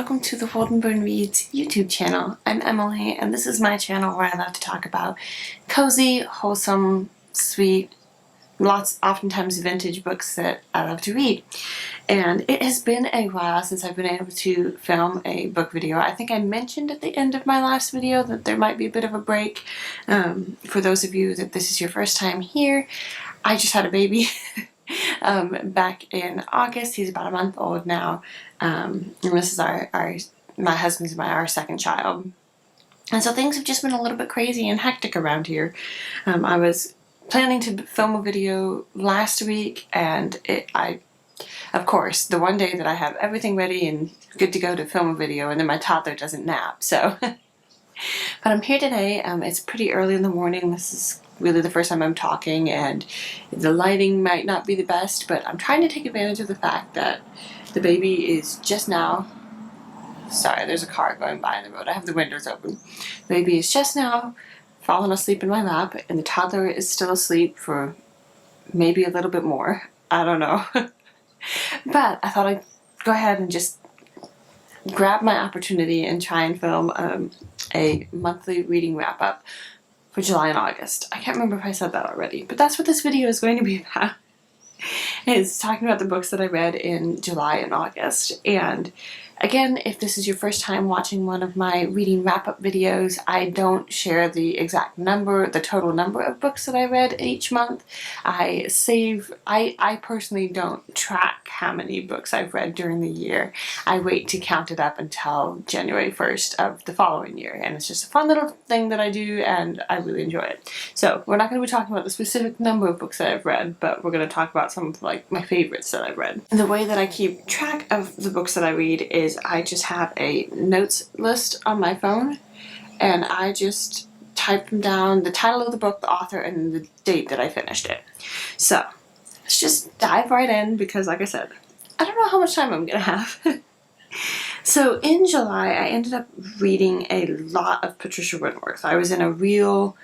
welcome to the Waldenburn Reads YouTube channel. I'm Emily, and this is my channel where I love to talk about cozy, wholesome, sweet, oftentimes vintage books that I love to read. And it has been a while since I've been able to film a book video. I think I mentioned at the end of my last video that there might be a bit of a break. For those of you that this is your first time here, I just had a baby. Back in August. He's about a month old now, and this is my husband's and our second child. And so things have just been a little bit crazy and hectic around here. I was planning to film a video last week, and of course, the one day that I have everything ready and good to go to film a video, and then my toddler doesn't nap, so. But I'm here today. It's pretty early in the morning. This is really the first time I'm talking, and the lighting might not be the best, but I'm trying to take advantage of the fact that the baby is just now, sorry, there's a car going by on the road, I have the windows open. The baby is just now fallen asleep in my lap, and the toddler is still asleep for maybe a little bit more, I don't know. But I thought I'd go ahead and just grab my opportunity and try and film a monthly reading wrap-up for July and August. I can't remember if I said that already, but that's what this video is going to be about. It's talking about the books that I read in July and August. And again, if this is your first time watching one of my reading wrap-up videos, I don't share the exact number, the total number of books that I read each month. I personally don't track how many books I've read during the year. I wait to count it up until January 1st of the following year. And it's just a fun little thing that I do, and I really enjoy it. So we're not going to be talking about the specific number of books that I've read, but we're going to talk about some of my favorites that I've read. The way that I keep track of the books that I read is I just have a notes list on my phone, and I just type them down, the title of the book, the author, and the date that I finished it. So let's just dive right in, because like I said, I don't know how much time I'm gonna have. So in July, I ended up reading a lot of Patricia Wentworth. I was in a real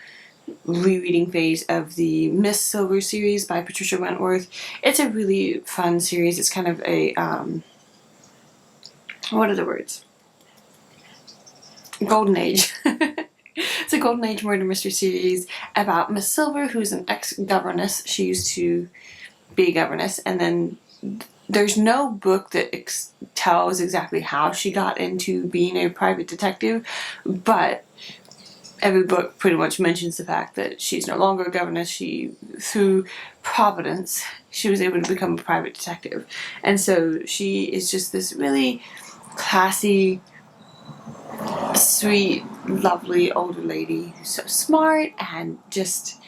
rereading phase of the Miss Silver series by Patricia Wentworth. It's a really fun series. It's kind of a what are the words? Golden Age. It's a Golden Age murder mystery series about Miss Silver, who's an ex-governess. She used to be a governess, and then there's no book that tells exactly how she got into being a private detective, but every book pretty much mentions the fact that she's no longer a governess. Through providence, she was able to become a private detective. And so she is just this really classy, sweet, lovely older lady who's so smart and just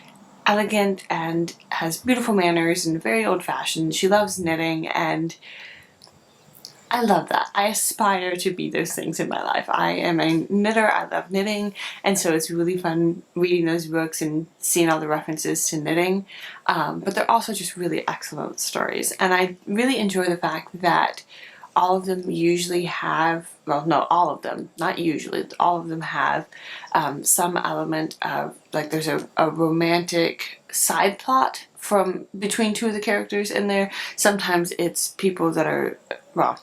elegant and has beautiful manners and very old-fashioned. She loves knitting, and I love that. I aspire to be those things in my life. I am a knitter. I love knitting, and so it's really fun reading those books and seeing all the references to knitting. But they're also just really excellent stories, and I really enjoy the fact that all of them usually have, well, no, all of them, not usually, all of them have some element of, like, there's a romantic side plot from between two of the characters in there. Sometimes it's people that are, well,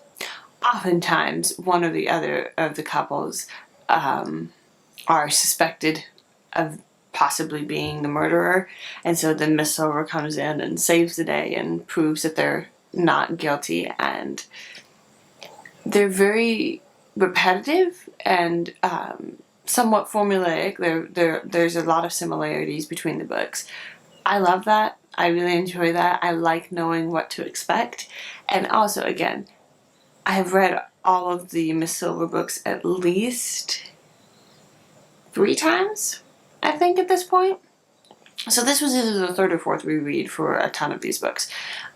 oftentimes one or the other of the couples are suspected of possibly being the murderer, and so then Miss Silver comes in and saves the day and proves that they're not guilty. And they're very repetitive and somewhat formulaic. There's a lot of similarities between the books. I love that. I really enjoy that. I like knowing what to expect. And also, again, I have read all of the Miss Silver books at least 3 times, I think, at this point. So this was either the 3rd or 4th reread for a ton of these books.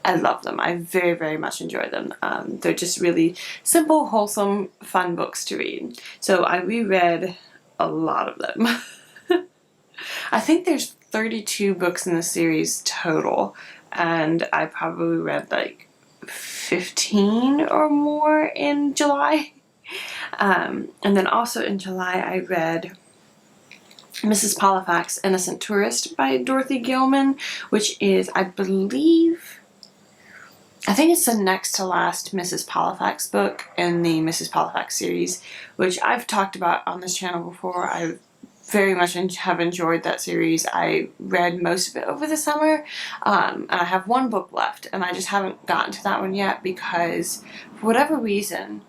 I love them. I very, very much enjoy them. They're just really simple, wholesome, fun books to read. So I reread a lot of them. I think there's 32 books in the series total, and I probably read like 15 or more in July. And then also in July I read Mrs. Polifac's Innocent Tourist by Dorothy Gilman, which is, I believe, I think it's the next to last Mrs. Polifax book in the Mrs. Polifax series, which I've talked about on this channel before. I very much have enjoyed that series. I read most of it over the summer, and I have one book left, and I just haven't gotten to that one yet because, for whatever reason,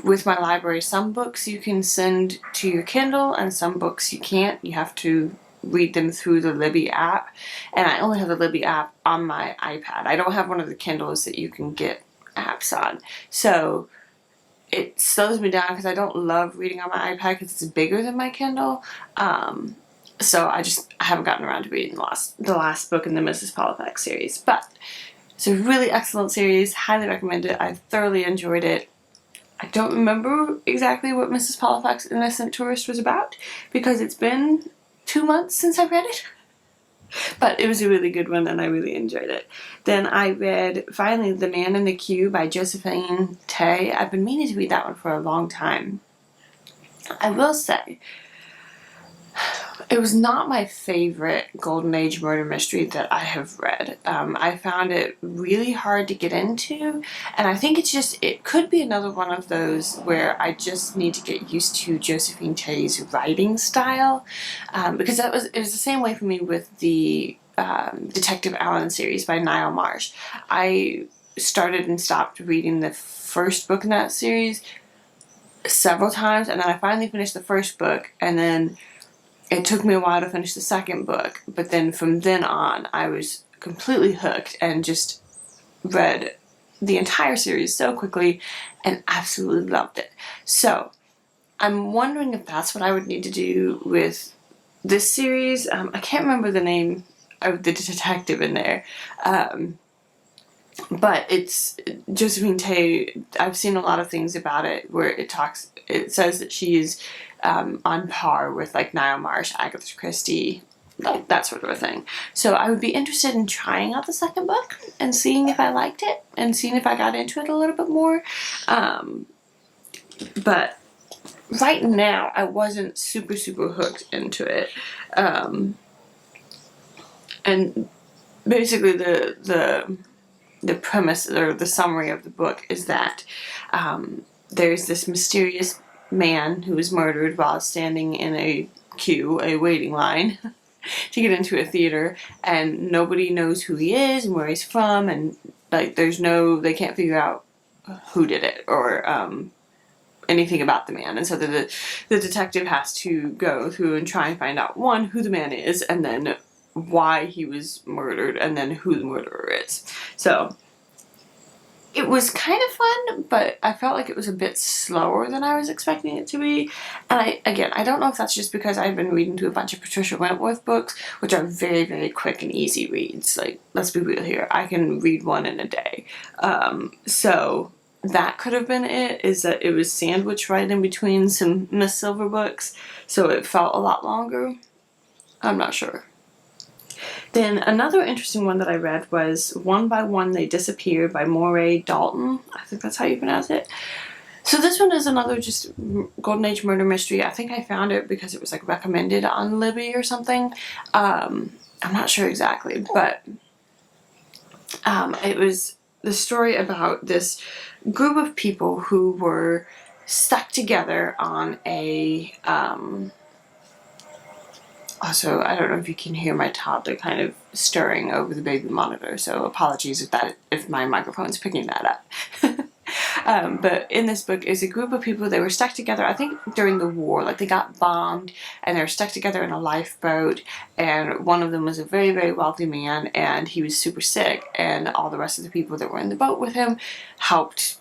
with my library, some books you can send to your Kindle and some books you can't. You have to read them through the Libby app, and I only have the Libby app on my iPad. I don't have one of the Kindles that you can get apps on, so it slows me down because I don't love reading on my iPad because it's bigger than my Kindle. So I haven't gotten around to reading the last book in the Mrs. Polifax series, but it's a really excellent series. Highly recommend it. I thoroughly enjoyed it. I don't remember exactly what Mrs. Polifax Innocent Tourist was about because it's been 2 months since I read it. But it was a really good one and I really enjoyed it. Then I read, finally, The Man in the Queue by Josephine Tey. I've been meaning to read that one for a long time. I will say, it was not my favorite Golden Age murder mystery that I have read. I found it really hard to get into, and I think it could be another one of those where I just need to get used to Josephine Tey's writing style, because it was the same way for me with the Detective Allen series by Niall Marsh. I started and stopped reading the first book in that series several times, and then I finally finished the first book, and then it took me a while to finish the second book, but then from then on, I was completely hooked and just read the entire series so quickly and absolutely loved it. So, I'm wondering if that's what I would need to do with this series. I can't remember the name of the detective in there, but it's Josephine Tey. I've seen a lot of things about it where it says that she is on par with like Niall Marsh, Agatha Christie, like that sort of a thing. So I would be interested in trying out the second book and seeing if I liked it and seeing if I got into it a little bit more. But right now I wasn't super hooked into it. And basically the premise or the summary of the book is that there's this mysterious man who was murdered while standing in a queue, a waiting line, to get into a theater, and nobody knows who he is and where he's from, and like they can't figure out who did it or anything about the man, and so the detective has to go through and try and find out, one, who the man is, and then why he was murdered, and then who the murderer is. So it was kind of fun, but I felt like it was a bit slower than I was expecting it to be. And I don't know if that's just because I've been reading to a bunch of Patricia Wentworth books, which are very quick and easy reads. Like, let's be real here. I can read one in a day. So that could have been it, is that it was sandwiched right in between some Miss Silver books, so it felt a lot longer. I'm not sure. Then another interesting one that I read was One by One They Disappear by Moray Dalton. I think that's how you pronounce it. So this one is another just Golden Age murder mystery. I think I found it because it was like recommended on Libby or something. I'm not sure exactly, but it was the story about this group of people who were stuck together on a also, I don't know if you can hear my toddler kind of stirring over the baby monitor, so apologies if my microphone's picking that up. But in this book is a group of people, they were stuck together, I think during the war, like they got bombed, and they were stuck together in a lifeboat, and one of them was a very wealthy man, and he was super sick, and all the rest of the people that were in the boat with him helped.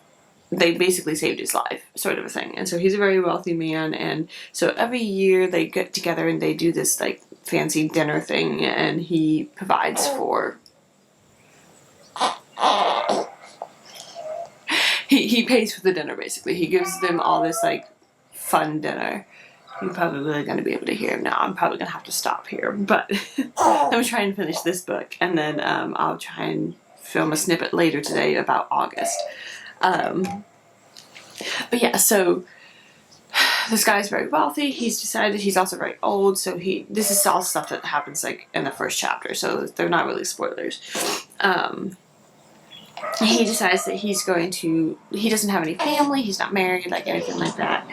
They basically saved his life, sort of a thing. And so he's a very wealthy man, and so every year they get together and they do this like fancy dinner thing, and he provides for he pays for the dinner, basically. He gives them all this like fun dinner. You're probably really going to be able to hear him now. I'm probably going to have to stop here, but I'm trying to finish this book, and then I'll try and film a snippet later today about August. But yeah, so this guy's very wealthy. He's decided he's also very old, so this is all stuff that happens like in the first chapter, so they're not really spoilers. he decides that he doesn't have any family, he's not married, like anything like that.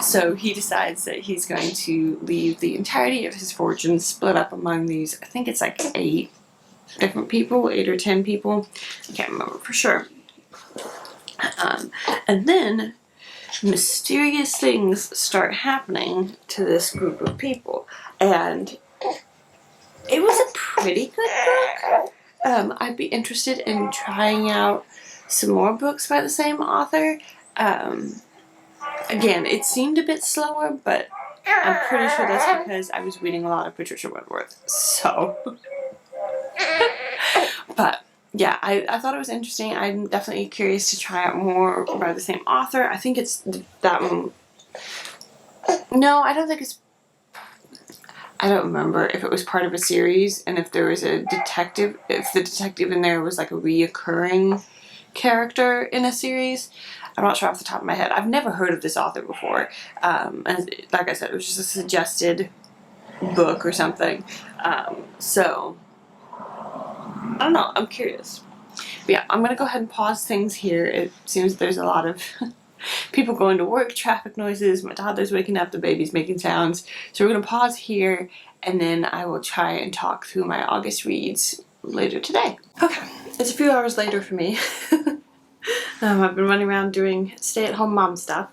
So he decides that he's going to leave the entirety of his fortune split up among these, I think it's like 8 different people, 8 or 10 people. I can't remember for sure. And then mysterious things start happening to this group of people. And it was a pretty good book. I'd be interested in trying out some more books by the same author. Again, it seemed a bit slower, but I'm pretty sure that's because I was reading a lot of Patricia Wentworth. So, but yeah, I thought it was interesting. I'm definitely curious to try out more by the same author. I think it's that one. No, I don't think it's. I don't remember if it was part of a series and if there was a detective, if the detective in there was like a reoccurring character in a series. I'm not sure off the top of my head. I've never heard of this author before. And like I said, it was just a suggested book or something. So, I don't know. I'm curious. But yeah, I'm going to go ahead and pause things here. It seems there's a lot of people going to work, traffic noises, my toddler's waking up, the baby's making sounds. So we're going to pause here, and then I will try and talk through my August reads later today. Okay, it's a few hours later for me. I've been running around doing stay-at-home mom stuff.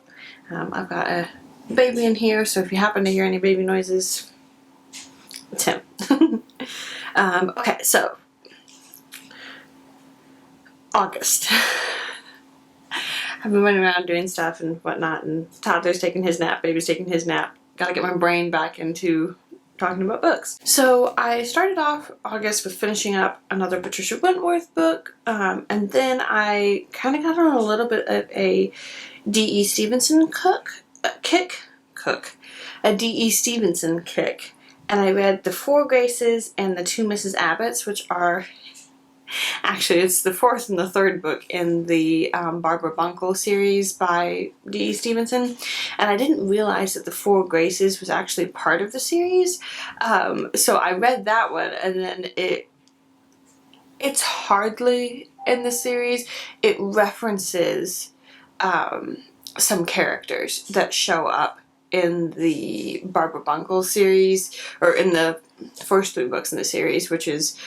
I've got a baby in here, so if you happen to hear any baby noises, it's him. Okay, so August. I've been running around doing stuff and whatnot, and toddler's taking his nap, baby's taking his nap. Gotta get my brain back into talking about books. So I started off August with finishing up another Patricia Wentworth book, and then I kind of got on a little bit of a D.E. Stevenson kick, and I read The Four Graces and The Two Mrs. Abbotts, which are actually, it's the 4th and the 3rd book in the Barbara Bunkle series by D.E. Stevenson. And I didn't realize that The Four Graces was actually part of the series. So I read that one, and then it's hardly in the series. It references some characters that show up in the Barbara Bunkle series, or in the first 3 books in the series, which is...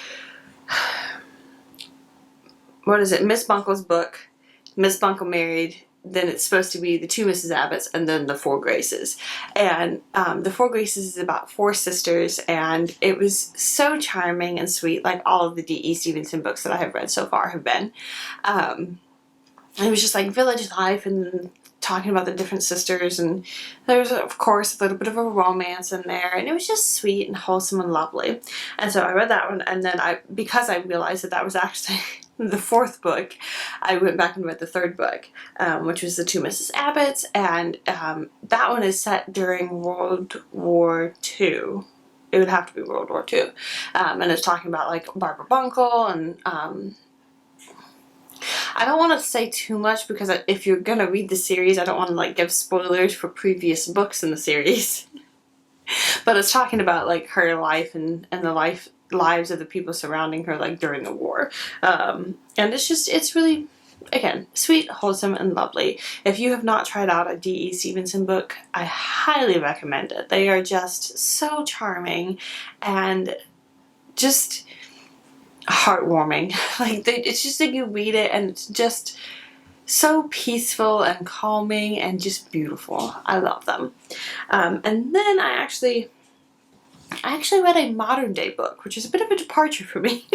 what is it? Miss Bunkle's book, Miss Bunkle married, then it's supposed to be The Two Mrs. Abbotts, and then The Four Graces. And The Four Graces is about 4 sisters, and it was so charming and sweet, like all of the D.E. Stevenson books that I have read so far have been. It was just like village life and talking about the different sisters, and there was, of course, a little bit of a romance in there, and it was just sweet and wholesome and lovely. And so I read that one, and then because I realized that that was actually the 4th book, I went back and read the 3rd book, which was The Two Mrs. Abbotts, and that one is set during World War II. It would have to be World War II. And it's talking about like Barbara Bunkle, and I don't want to say too much because if you're going to read the series, I don't want to like give spoilers for previous books in the series. But it's talking about like her life and the lives of the people surrounding her, like during the war. And it's really, again, sweet, wholesome, and lovely. If you have not tried out a D.E. Stevenson book, I highly recommend it. They are just so charming and just heartwarming. It's just like you read it and it's just so peaceful and calming and just beautiful. I love them. And then I actually read a modern day book, which is a bit of a departure for me.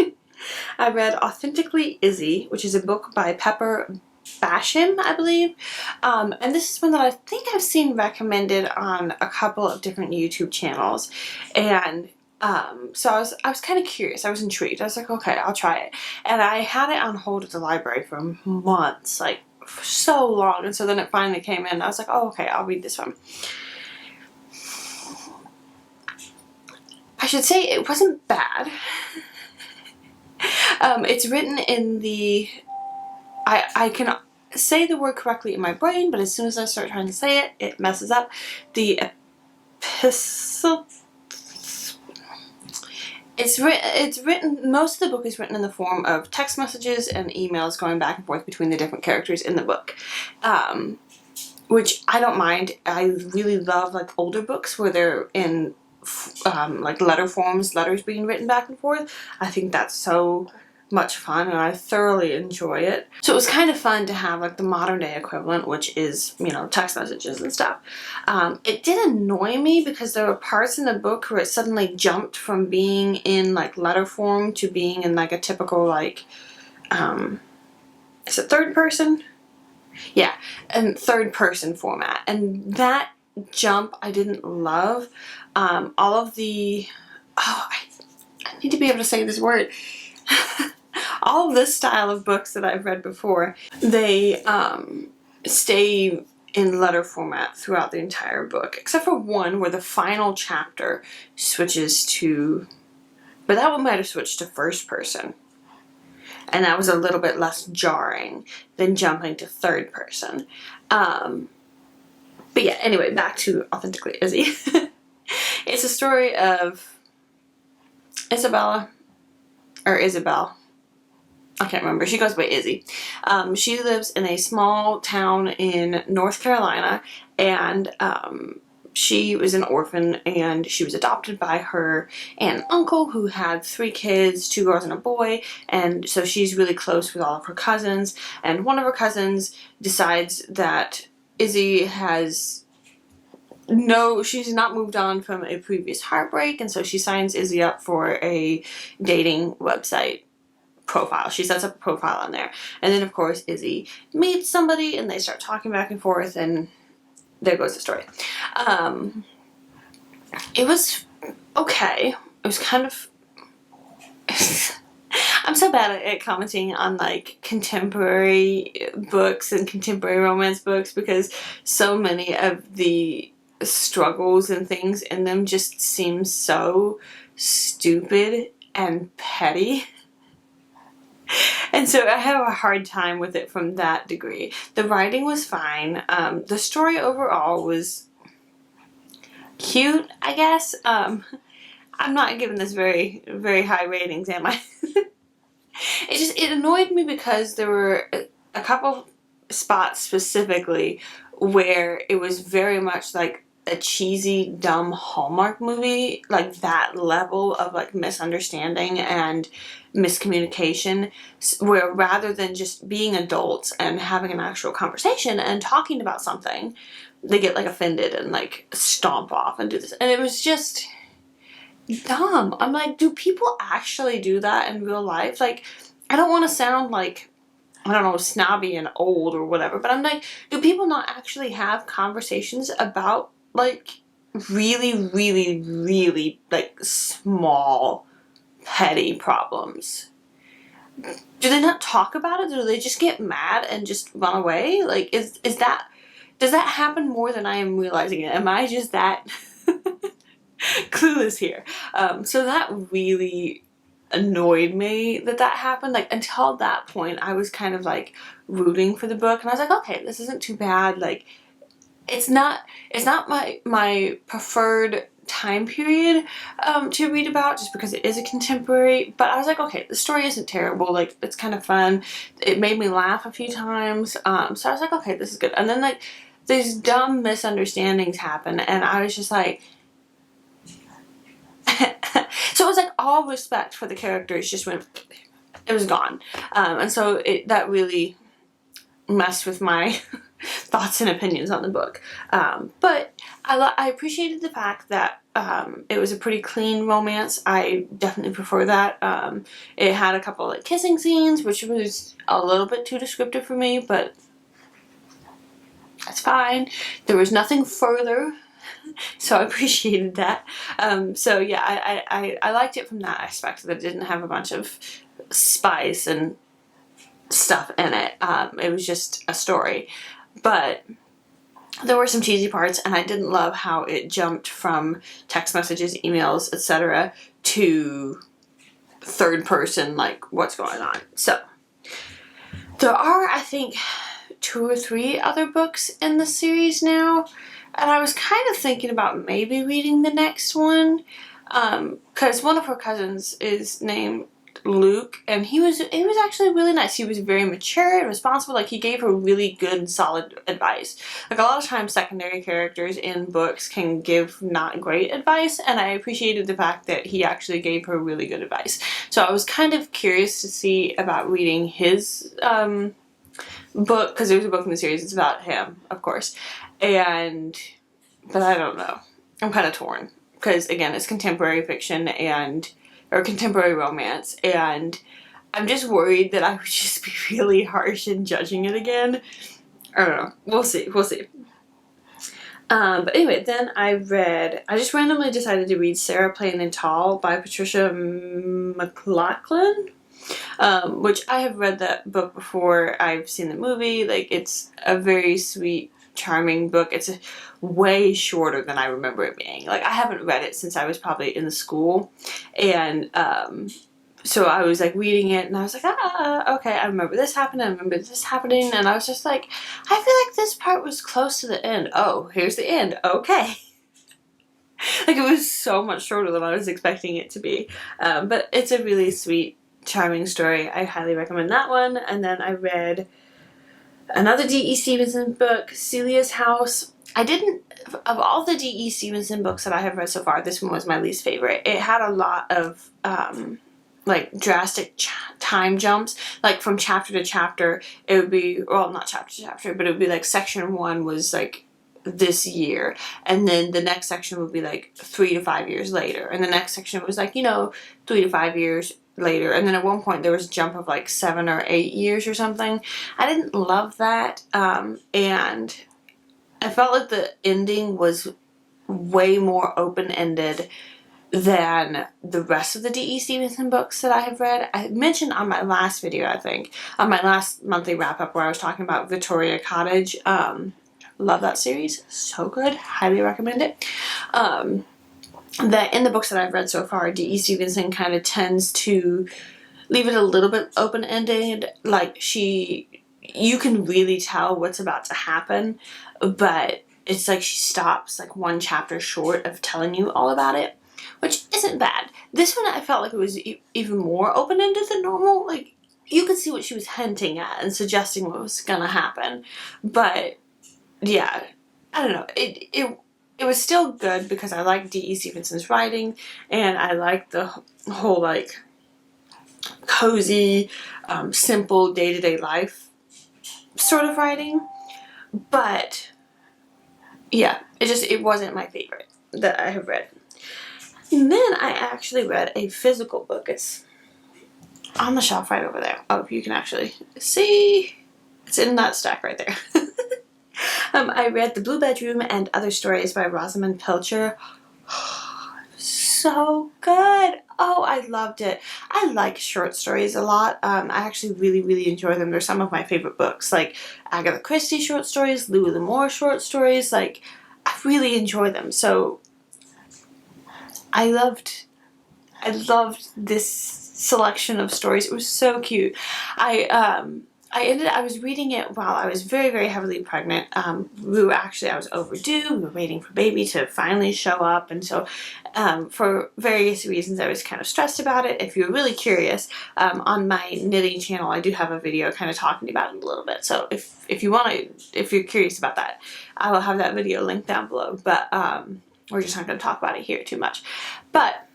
I read Authentically, Izzy, which is a book by Pepper Basham, I believe. And this is one that I think I've seen recommended on a couple of different YouTube channels. And so I was kind of curious. I was intrigued. I was like, okay, I'll try it. And I had it on hold at the library for months, like for so long. And so then it finally came in. I was like, oh, okay, I'll read this one. I should say it wasn't bad. It's written in the... I can say the word correctly in my brain, but as soon as I start trying to say it, it messes up. The epistle... It's written, most of the book is written in the form of text messages and emails going back and forth between the different characters in the book. Which I don't mind. I really love like older books where they're in like letter forms, letters being written back and forth. I think that's so much fun and I thoroughly enjoy it. So it was kind of fun to have like the modern day equivalent, which is, you know, text messages and stuff. It did annoy me because there were parts in the book where it suddenly jumped from being in like letter form to being in like a typical like, is it third person? Yeah, and third person format. And that jump I didn't love. All of the, I need to be able to say this word. All of this style of books that I've read before, they stay in letter format throughout the entire book, except for one where the final chapter switches to, but that one might have switched to first person. And that was a little bit less jarring than jumping to third person. But yeah, anyway, back to Authentically Izzy. It's a story of Isabel. I can't remember. She goes by Izzy. She lives in a small town in North Carolina, and she was an orphan, and she was adopted by her aunt and uncle who had 3 kids, 2 girls and a boy, and so she's really close with all of her cousins, and one of her cousins decides that Izzy she's not moved on from a previous heartbreak, and so she signs Izzy up for a dating website profile. She sets up a profile on there. And then, of course, Izzy meets somebody, and they start talking back and forth, and there goes the story. It was okay. It was kind of... I'm so bad at commenting on, like, contemporary books and contemporary romance books because so many of the struggles and things in them just seem so stupid and petty. And so I have a hard time with it from that degree. The writing was fine. The story overall was cute, I guess. I'm not giving this very, very high ratings, am I? It annoyed me because there were a couple spots specifically where it was very much like a cheesy, dumb Hallmark movie, like that level of like misunderstanding and miscommunication, where rather than just being adults and having an actual conversation and talking about something, they get like offended and like stomp off and do this. And it was just dumb. I'm like, do people actually do that in real life? Like, I don't want to sound like, I don't know, snobby and old or whatever, but I'm like, do people not actually have conversations about like really, really, really like small, petty problems? Do they not talk about it? Do they just get mad and just run away? Like, does that happen more than I am realizing it? Am I just that clueless here? So that really annoyed me that happened. Like, until that point, I was kind of like rooting for the book, and I was like, okay, this isn't too bad. Like, it's not my preferred time period to read about, just because it is a contemporary, but I was like, okay, the story isn't terrible, like it's kind of fun, it made me laugh a few times, so I was like, okay, this is good. And then like these dumb misunderstandings happen, and I was just like so it was like all respect for the characters just went, it was gone, and so that really messed with my thoughts and opinions on the book. But I appreciated the fact that it was a pretty clean romance. I definitely prefer that. It had a couple like kissing scenes, which was a little bit too descriptive for me, but that's fine. There was nothing further, so I appreciated that. So yeah, I liked it from that aspect, that it didn't have a bunch of spice and stuff in it. It was just a story. But there were some cheesy parts, and I didn't love how it jumped from text messages, emails, etc. to third person, like, what's going on. So, there are, I think, 2 or 3 other books in the series now, and I was kind of thinking about maybe reading the next one, because one of her cousins is named Luke, and he was actually really nice. He was very mature and responsible. Like, he gave her really good and solid advice. Like, a lot of times secondary characters in books can give not great advice, and I appreciated the fact that he actually gave her really good advice. So I was kind of curious to see about reading his book, because there's a book in the series. It's about him, of course, but I don't know. I'm kind of torn because, again, it's contemporary fiction or contemporary romance, and I'm just worried that I would just be really harsh in judging it again. I don't know. We'll see. But anyway, then I just randomly decided to read Sarah Plain and Tall by Patricia McLachlan, which I have read that book before. I've seen the movie. Like, it's a very sweet, charming book. It's way shorter than I remember it being. Like, I haven't read it since I was probably in school, and so I was like reading it, and I was like, okay, I remember this happening, I remember this happening, and I was just like, I feel like this part was close to the end. Oh, here's the end. Okay. Like, it was so much shorter than I was expecting it to be, but it's a really sweet, charming story. I highly recommend that one. And then I read another D.E. Stevenson book, Celia's House. Of all the D.E. Stevenson books that I have read so far, this one was my least favorite. It had a lot of, like, drastic time jumps. Like, from chapter to chapter, it would be, well, not chapter to chapter, but it would be like section 1 was like this year, and then the next section would be like 3 to 5 years later, and the next section was like, 3 to 5 years later, and then at one point there was a jump of like 7 or 8 years or something. I didn't love that, and I felt like the ending was way more open-ended than the rest of the D.E. Stevenson books that I have read. I mentioned on my last video, I think, on my last monthly wrap-up, where I was talking about Victoria Cottage. Love that series. So good. Highly recommend it. That in the books that I've read so far, D.E. Stevenson kind of tends to leave it a little bit open-ended. Like, you can really tell what's about to happen, but it's like she stops like one chapter short of telling you all about it, which isn't bad. This one, I felt like it was even more open-ended than normal. Like, you could see what she was hinting at and suggesting what was gonna happen, but yeah, I don't know. It was still good because I like D.E. Stevenson's writing, and I like the whole, like, cozy, simple day-to-day life sort of writing. But yeah, it wasn't my favorite that I have read. And then I actually read a physical book. It's on the shelf right over there. Oh, you can actually see. It's in that stack right there. I read The Blue Bedroom and Other Stories by Rosamund Pilcher. So good. Oh, I loved it. I like short stories a lot. I actually really, really enjoy them. They're some of my favorite books, like Agatha Christie short stories, Louis L'Amour short stories. Like, I really enjoy them. So I loved this selection of stories. It was so cute. I was reading it while I was very, very heavily pregnant. I was overdue. We were waiting for baby to finally show up. And so, for various reasons, I was kind of stressed about it. If you're really curious, on my knitting channel, I do have a video kind of talking about it a little bit. So if you're curious about that, I will have that video linked down below. But, we're just not going to talk about it here too much. But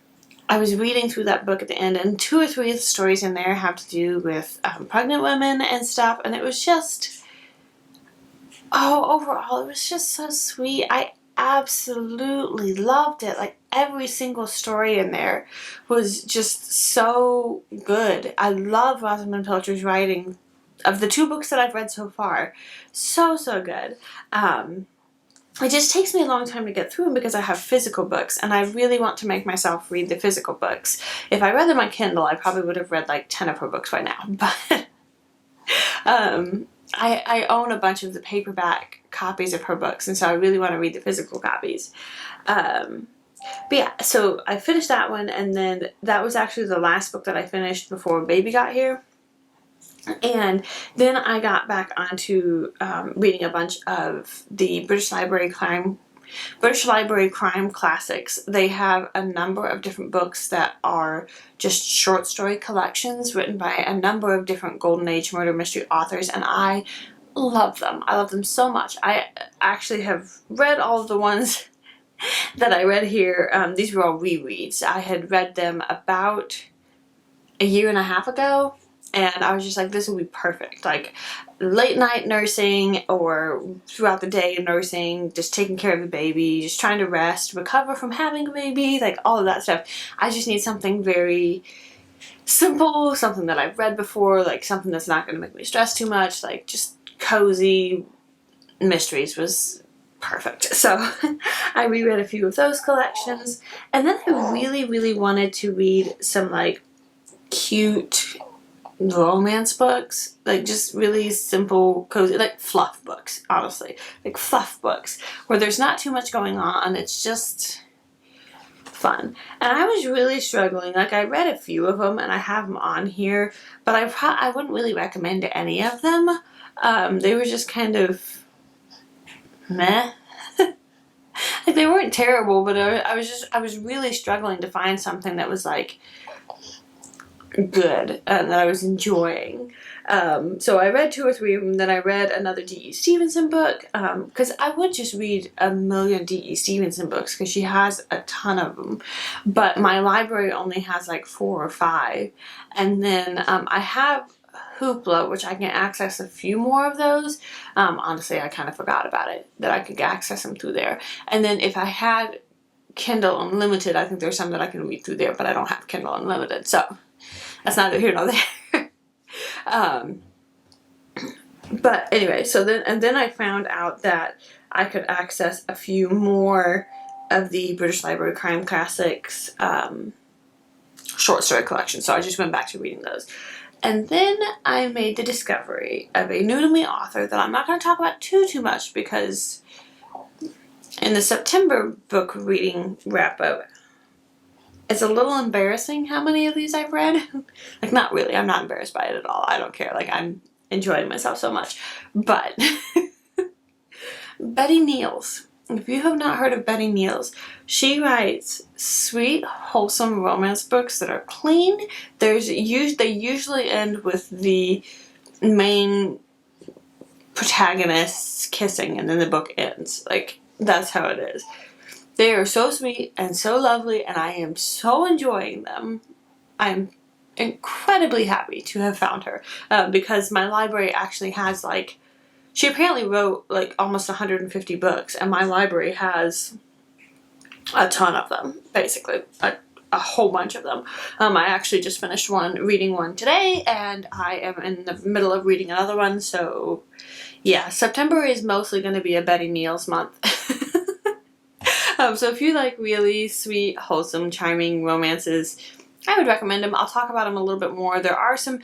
I was reading through that book at the end, and 2 or 3 of the stories in there have to do with pregnant women and stuff, and it was just, overall, it was just so sweet. I absolutely loved it. Like, every single story in there was just so good. I love Rosamund Pilcher's writing. Of the 2 books that I've read so far, so, so good. It just takes me a long time to get through them because I have physical books, and I really want to make myself read the physical books. If I read them on Kindle, I probably would have read like 10 of her books by now. But I own a bunch of the paperback copies of her books, and so I really want to read the physical copies. But yeah, so I finished that one, and then that was actually the last book that I finished before baby got here. And then I got back onto reading a bunch of the British Library crime British Library Crime Classics. They have a number of different books that are just short story collections written by a number of different Golden Age murder mystery authors, and I love them. I love them so much. I actually have read all of the ones that I read here. These were all rereads. I had read them about a year and a half ago, and I was just like, this will be perfect. Like, late night nursing or throughout the day nursing, just taking care of the baby, just trying to rest, recover from having a baby, like all of that stuff. I just need something very simple, something that I've read before, like something that's not going to make me stress too much, like just cozy mysteries was perfect. So I reread a few of those collections, and then I really wanted to read some like cute romance books, like just really simple, cozy, like fluff books, honestly. Like fluff books where there's not too much going on, it's just fun. And I was really struggling. Like, I read a few of them and I have them on here, but I wouldn't really recommend any of them. They were just kind of meh. Like, they weren't terrible, but I was really struggling to find something that was like good and that I was enjoying. So I read 2 or 3 of them. Then I read another D.E. Stevenson book, because I would just read a million D.E. Stevenson books because she has a ton of them, but my library only has like 4 or 5. And then I have Hoopla, which I can access a few more of those. Honestly, I kind of forgot about it, that I could access them through there. And then if I had Kindle Unlimited, I think there's some that I can read through there, but I don't have Kindle Unlimited, so that's neither here nor there. But anyway, so then I found out that I could access a few more of the British Library Crime Classics short story collection, so I just went back to reading those. And then I made the discovery of a new to me author that I'm not going to talk about too much, because in the September book reading wrap up, it's a little embarrassing how many of these I've read. Like, not really. I'm not embarrassed by it at all. I don't care. Like, I'm enjoying myself so much. But Betty Neels. If you have not heard of Betty Neels, she writes sweet, wholesome romance books that are clean. They usually end with the main protagonists kissing and then the book ends. Like, that's how it is. They are so sweet and so lovely, and I am so enjoying them. I'm incredibly happy to have found her, because my library actually has, like, she apparently wrote like almost 150 books, and my library has a ton of them, basically. A whole bunch of them. I actually just finished reading one today, and I am in the middle of reading another one, so yeah, September is mostly going to be a Betty Neels month. So if you like really sweet, wholesome, charming romances, I would recommend them. I'll talk about them a little bit more. There are some,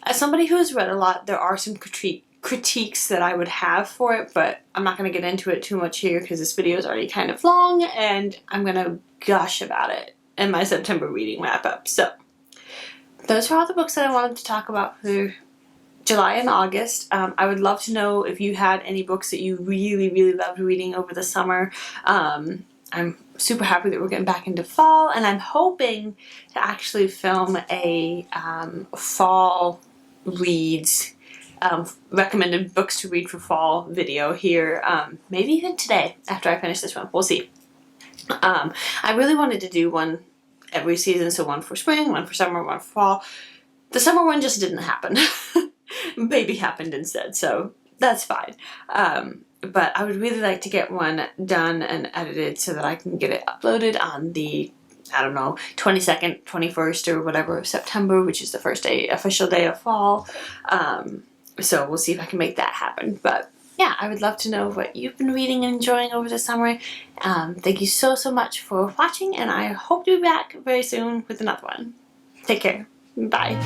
as somebody who has read a lot, there are some critiques that I would have for it, but I'm not going to get into it too much here because this video is already kind of long, and I'm going to gush about it in my September reading wrap up. So those are all the books that I wanted to talk about for July and August. I would love to know if you had any books that you really loved reading over the summer. I'm super happy that we're getting back into fall, and I'm hoping to actually film a fall reads, recommended books to read for fall video here, maybe even today after I finish this one. We'll see. I really wanted to do one every season, so one for spring, one for summer, one for fall. The summer one just didn't happen. Baby happened instead, so that's fine. But I would really like to get one done and edited so that I can get it uploaded on the, I don't know, 22nd, 21st, or whatever of September, which is the first official day of fall. So we'll see if I can make that happen. But yeah, I would love to know what you've been reading and enjoying over the summer. Thank you so much for watching, and I hope to be back very soon with another one. Take care. Bye.